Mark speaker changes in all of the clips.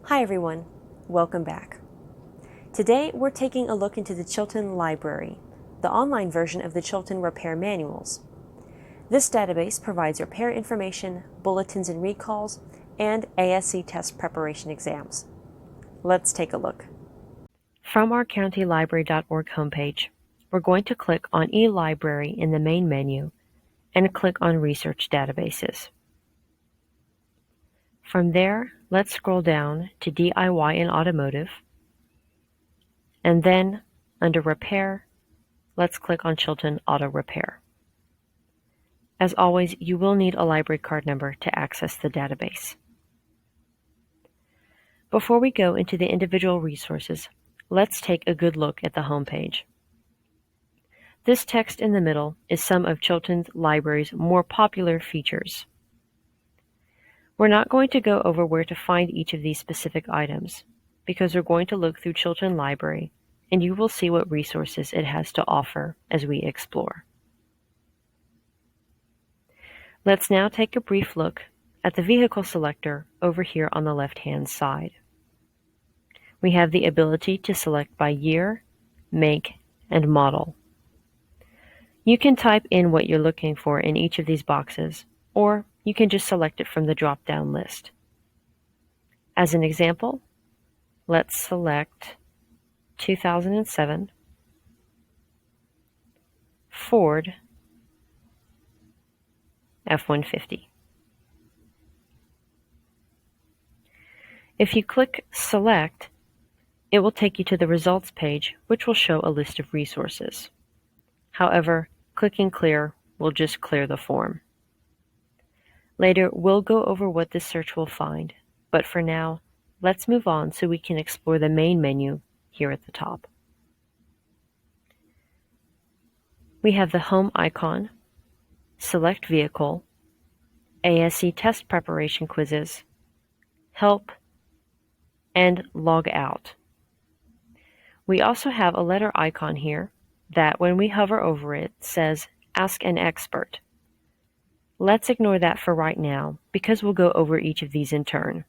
Speaker 1: Hi everyone, welcome back. Today we're taking a look into the Chilton Library, the online version of the Chilton Repair Manuals. This database provides repair information, bulletins and recalls, and ASE test preparation exams. Let's take a look. From our countylibrary.org homepage, we're going to click on eLibrary in the main menu and click on Research Databases. From there, let's scroll down to DIY and Automotive, and then under Repair, let's click on Chilton Auto Repair. As always, you will need a library card number to access the database. Before we go into the individual resources, let's take a good look at the home page. This text in the middle is some of Chilton Library's more popular features. We're not going to go over where to find each of these specific items, because we're going to look through Chilton Library and you will see what resources it has to offer as we explore. Let's now take a brief look at the vehicle selector over here on the left-hand side. We have the ability to select by year, make, and model. You can type in what you're looking for in each of these boxes, or you can just select it from the drop-down list. As an example, let's select 2007 Ford F-150. If you click Select, it will take you to the results page, which will show a list of resources. However, clicking Clear will just clear the form. Later, we'll go over what this search will find, but for now, let's move on so we can explore the main menu here at the top. We have the Home icon, Select Vehicle, ASE Test Preparation Quizzes, Help, and Log Out. We also have a letter icon here that, when we hover over it, says Ask an Expert. Let's ignore that for right now because we'll go over each of these in turn.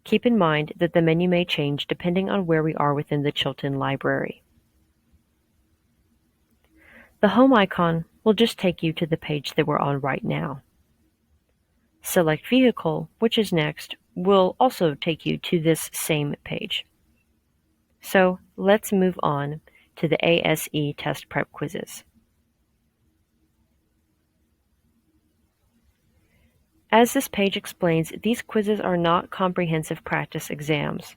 Speaker 1: Keep in mind that the menu may change depending on where we are within the Chilton Library. The Home icon will just take you to the page that we're on right now. Select Vehicle, which is next, will also take you to this same page. So let's move on to the ASE Test Prep Quizzes. As this page explains, these quizzes are not comprehensive practice exams.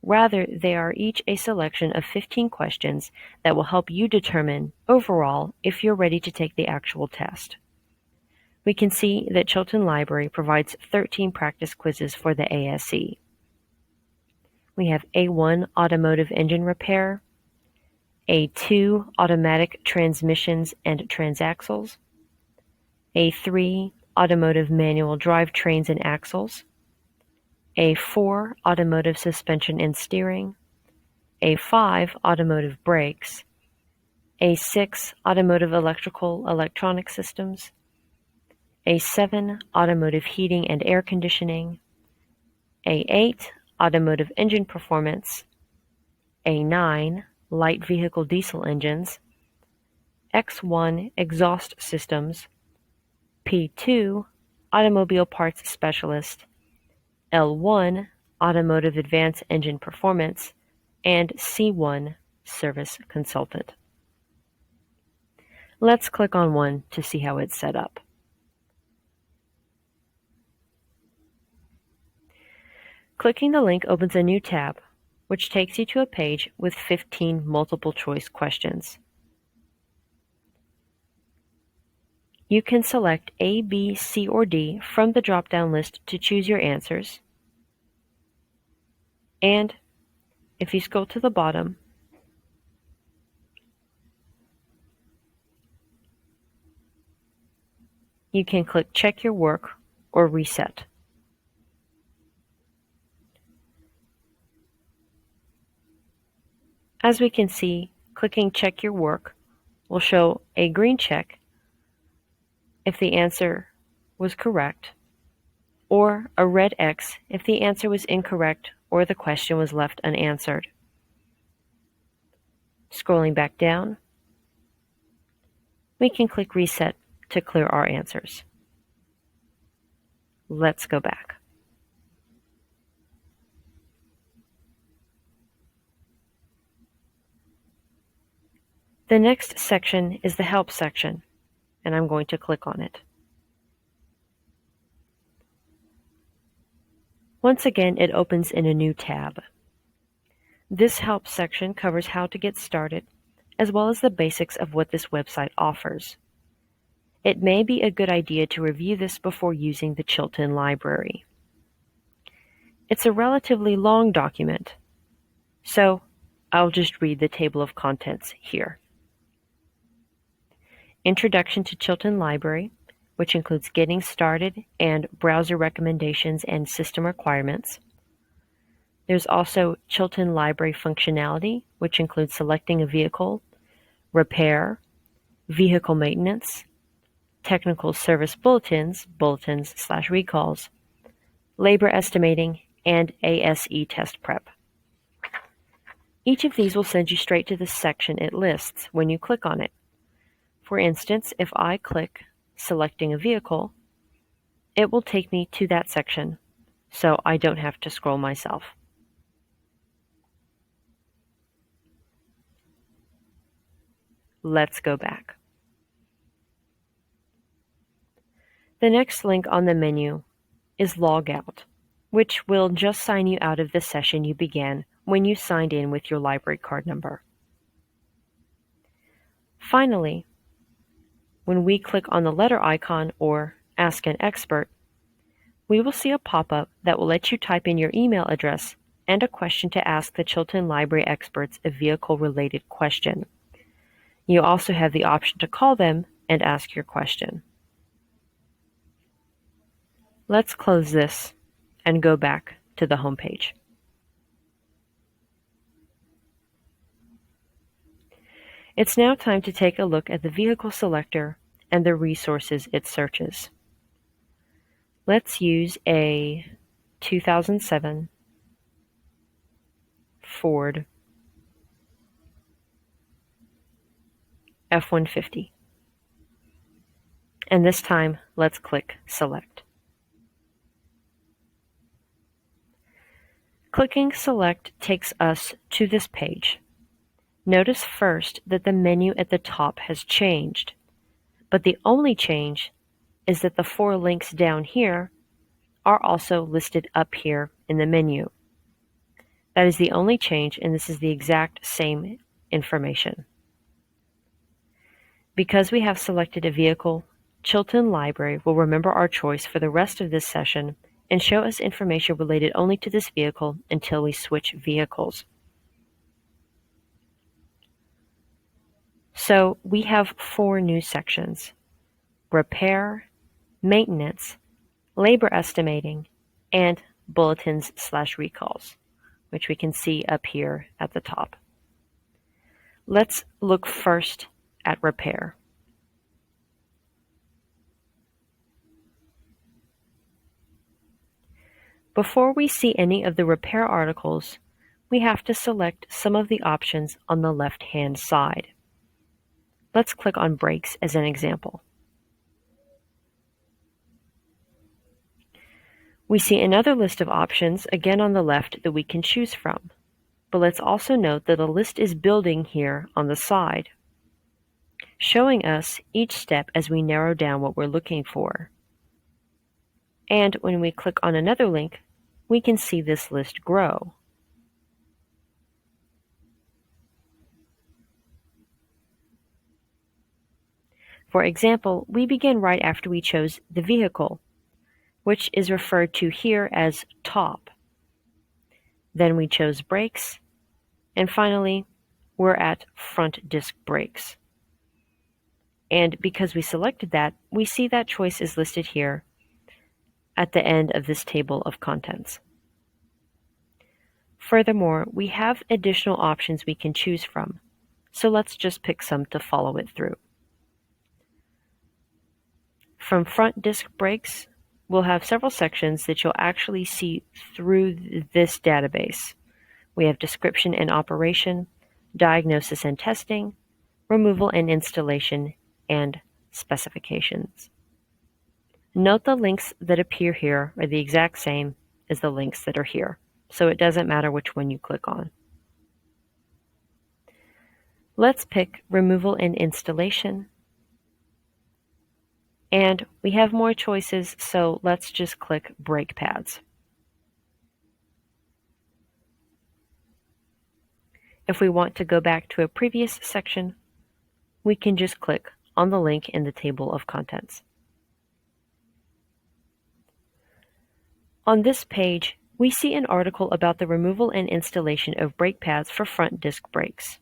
Speaker 1: Rather, they are each a selection of 15 questions that will help you determine, overall, if you're ready to take the actual test. We can see that Chilton Library provides 13 practice quizzes for the ASE. We have A1 Automotive Engine Repair, A2 Automatic Transmissions and Transaxles, A3 Automotive Manual Drivetrains and Axles, A4 Automotive Suspension and Steering, A5 Automotive Brakes, A6 Automotive Electrical Electronic Systems, A7 Automotive Heating and Air Conditioning, A8 Automotive Engine Performance, A9 Light Vehicle Diesel Engines, X1 Exhaust Systems, P2 Automobile Parts Specialist, L1 Automotive Advanced Engine Performance, and C1 Service Consultant. Let's click on one to see how it's set up. Clicking the link opens a new tab, which takes you to a page with 15 multiple choice questions. You can select A, B, C, or D from the drop-down list to choose your answers. And if you scroll to the bottom, you can click Check Your Work or Reset. As we can see, clicking Check Your Work will show a green check if the answer was correct, or a red X if the answer was incorrect or the question was left unanswered. Scrolling back down, we can click Reset to clear our answers. Let's go back. The next section is the Help section, and I'm going to click on it. Once again, it opens in a new tab. This Help section covers how to get started, as well as the basics of what this website offers. It may be a good idea to review this before using the Chilton Library. It's a relatively long document, so I'll just read the table of contents here. Introduction to Chilton Library, which includes getting started and browser recommendations and system requirements. There's also Chilton Library functionality, which includes selecting a vehicle, repair, vehicle maintenance, technical service bulletins/recalls, labor estimating, and ASE test prep. Each of these will send you straight to the section it lists when you click on it. For instance, if I click Selecting a Vehicle, it will take me to that section, so I don't have to scroll myself. Let's go back. The next link on the menu is Log Out, which will just sign you out of the session you began when you signed in with your library card number. Finally, when we click on the letter icon or Ask an Expert, we will see a pop-up that will let you type in your email address and a question to ask the Chilton Library experts a vehicle-related question. You also have the option to call them and ask your question. Let's close this and go back to the home page. It's now time to take a look at the vehicle selector and the resources it searches. Let's use a 2007 Ford F-150. And this time, let's click Select. Clicking Select takes us to this page. Notice first that the menu at the top has changed, but the only change is that the 4 links down here are also listed up here in the menu. That is the only change, and this is the exact same information. Because we have selected a vehicle, Chilton Library will remember our choice for the rest of this session and show us information related only to this vehicle until we switch vehicles. So we have 4 new sections: repair, maintenance, labor estimating, and bulletins/recalls, which we can see up here at the top. Let's look first at repair. Before we see any of the repair articles, we have to select some of the options on the left-hand side. Let's click on brakes as an example. We see another list of options again on the left that we can choose from, but let's also note that a list is building here on the side, showing us each step as we narrow down what we're looking for. And when we click on another link, we can see this list grow. For example, we begin right after we chose the vehicle, which is referred to here as top. Then we chose brakes, and finally, we're at front disc brakes. And because we selected that, we see that choice is listed here at the end of this table of contents. Furthermore, we have additional options we can choose from, so let's just pick some to follow it through. From front disc brakes, we'll have several sections that you'll actually see through this database. We have description and operation, diagnosis and testing, removal and installation, and specifications. Note the links that appear here are the exact same as the links that are here, so it doesn't matter which one you click on. Let's pick removal and installation. And we have more choices, so let's just click brake pads. If we want to go back to a previous section, we can just click on the link in the table of contents. On this page, we see an article about the removal and installation of brake pads for front disc brakes.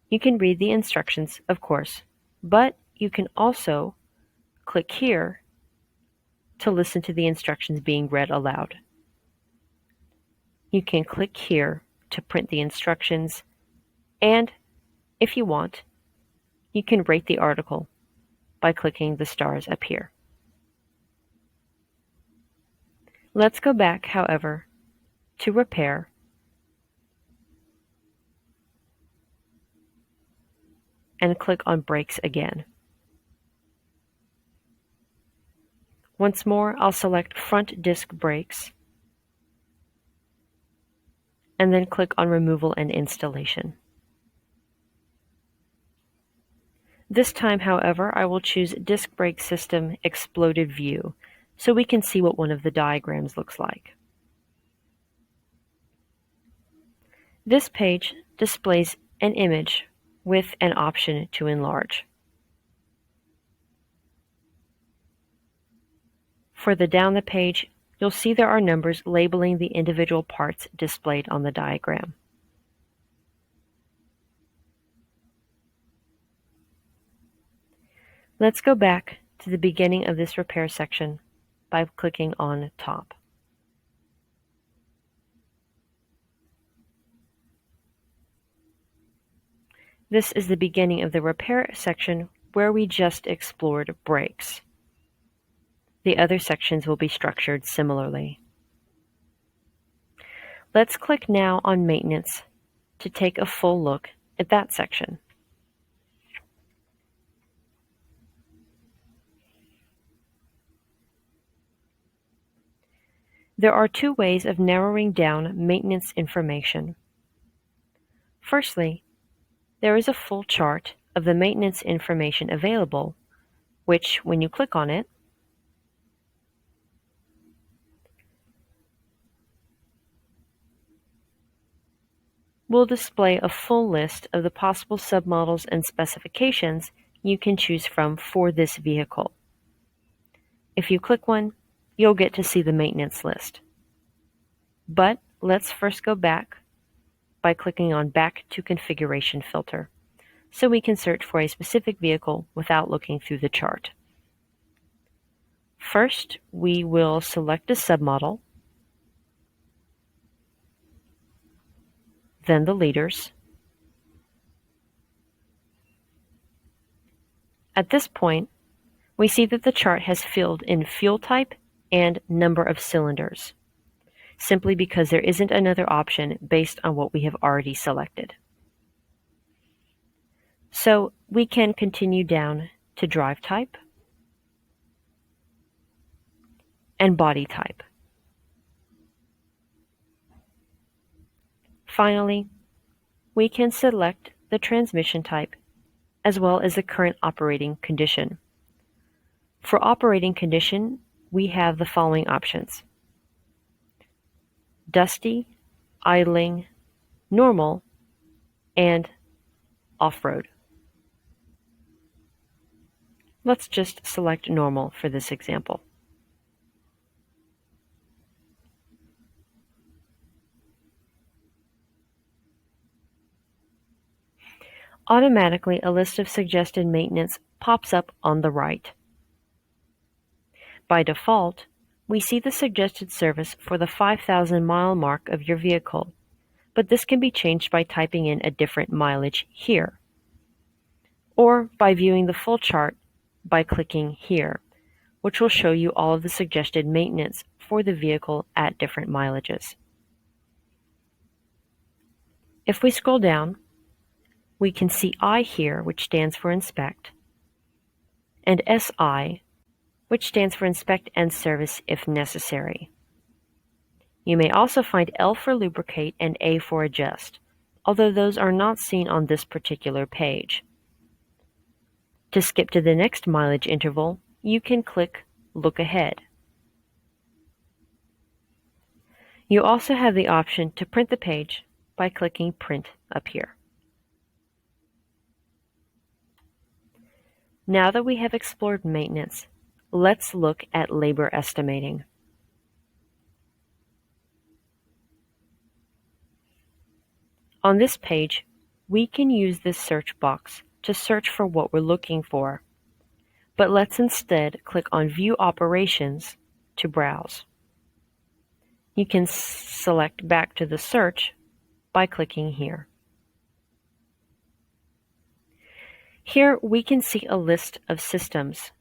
Speaker 1: You can read the instructions, of course, but you can also click here to listen to the instructions being read aloud. You can click here to print the instructions, and if you want, you can rate the article by clicking the stars up here. Let's go back, however, to Repair, and click on Brakes again. Once more, I'll select Front Disc Brakes, and then click on Removal and Installation. This time, however, I will choose Disc Brake System Exploded View, so we can see what one of the diagrams looks like. This page displays an image with an option to enlarge. Further down the page, you'll see there are numbers labeling the individual parts displayed on the diagram. Let's go back to the beginning of this repair section by clicking on Top. This is the beginning of the repair section where we just explored brakes. The other sections will be structured similarly. Let's click now on Maintenance to take a full look at that section. There are two ways of narrowing down maintenance information. Firstly, there is a full chart of the maintenance information available, which, when you click on it, will display a full list of the possible submodels and specifications you can choose from for this vehicle. If you click one, you'll get to see the maintenance list. But let's first go back by clicking on Back to Configuration filter, so we can search for a specific vehicle without looking through the chart. First, we will select a submodel, then the leaders. At this point, we see that the chart has filled in fuel type and number of cylinders, simply because there isn't another option based on what we have already selected. So we can continue down to drive type and body type. Finally, we can select the transmission type as well as the current operating condition. For operating condition, we have the following options: dusty, idling, normal, and off-road. Let's just select normal for this example. Automatically, a list of suggested maintenance pops up on the right. By default, we see the suggested service for the 5,000-mile mark of your vehicle, but this can be changed by typing in a different mileage here, or by viewing the full chart by clicking here, which will show you all of the suggested maintenance for the vehicle at different mileages. If we scroll down, we can see I here, which stands for inspect, and SI, which stands for inspect and service if necessary. You may also find L for lubricate and A for adjust, although those are not seen on this particular page. To skip to the next mileage interval, you can click Look Ahead. You also have the option to print the page by clicking Print up here. Now that we have explored maintenance, let's look at labor estimating. On this page, we can use this search box to search for what we're looking for, but let's instead click on View Operations to browse. You can select back to the search by clicking here. Here we can see a list of systems.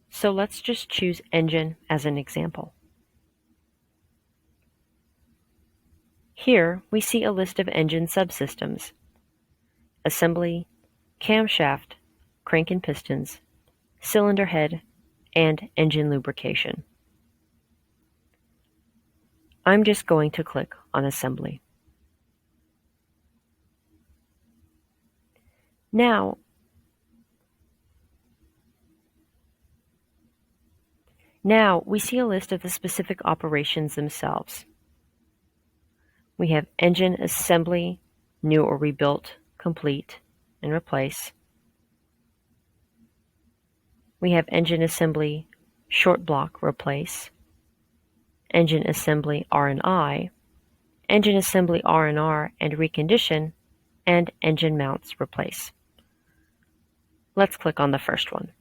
Speaker 1: So let's just choose engine as an example. Here we see a list of engine subsystems: assembly, camshaft, crank and pistons, cylinder head, and engine lubrication. I'm just going to click on assembly. Now we see a list of the specific operations themselves. We have engine assembly, new or rebuilt, complete, and replace. We have engine assembly, short block, replace, engine assembly R&I, engine assembly R&R and recondition, and engine mounts, replace. Let's click on the first one.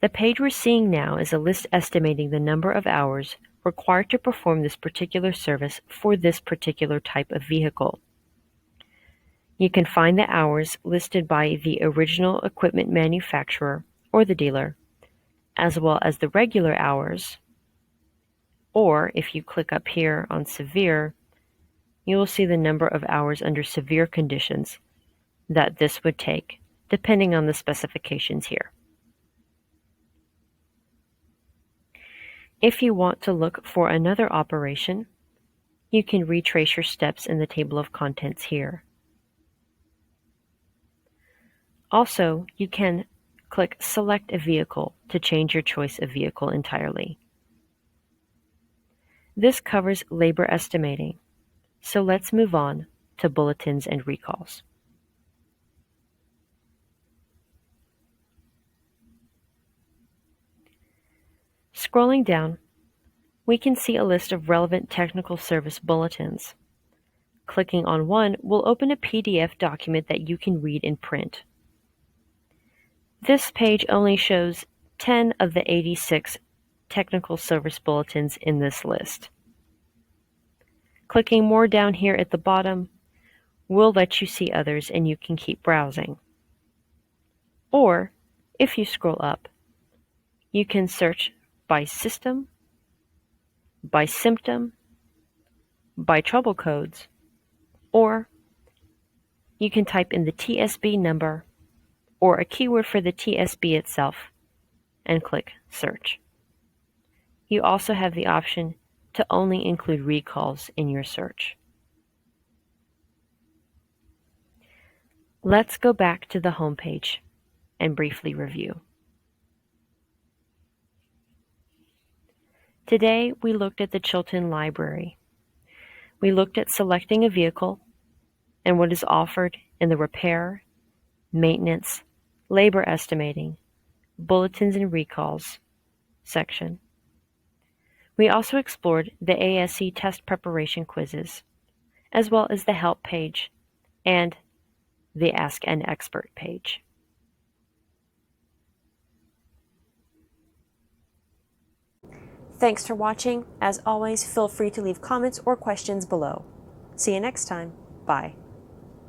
Speaker 1: The page we're seeing now is a list estimating the number of hours required to perform this particular service for this particular type of vehicle. You can find the hours listed by the original equipment manufacturer or the dealer, as well as the regular hours, or if you click up here on severe, you will see the number of hours under severe conditions that this would take, depending on the specifications here. If you want to look for another operation, you can retrace your steps in the table of contents here. Also, you can click Select a Vehicle to change your choice of vehicle entirely. This covers labor estimating, so let's move on to bulletins and recalls. Scrolling down, we can see a list of relevant technical service bulletins. Clicking on one will open a PDF document that you can read in print. This page only shows 10 of the 86 technical service bulletins in this list. Clicking more down here at the bottom will let you see others and you can keep browsing. Or, if you scroll up, you can search by system, by symptom, by trouble codes, or you can type in the TSB number or a keyword for the TSB itself and click search. You also have the option to only include recalls in your search. Let's go back to the home page and briefly review. Today we looked at the Chilton Library. We looked at selecting a vehicle and what is offered in the repair, maintenance, labor estimating, bulletins and recalls section. We also explored the ASE test preparation quizzes, as well as the help page and the Ask an Expert page. Thanks for watching. As always, feel free to leave comments or questions below. See you next time. Bye.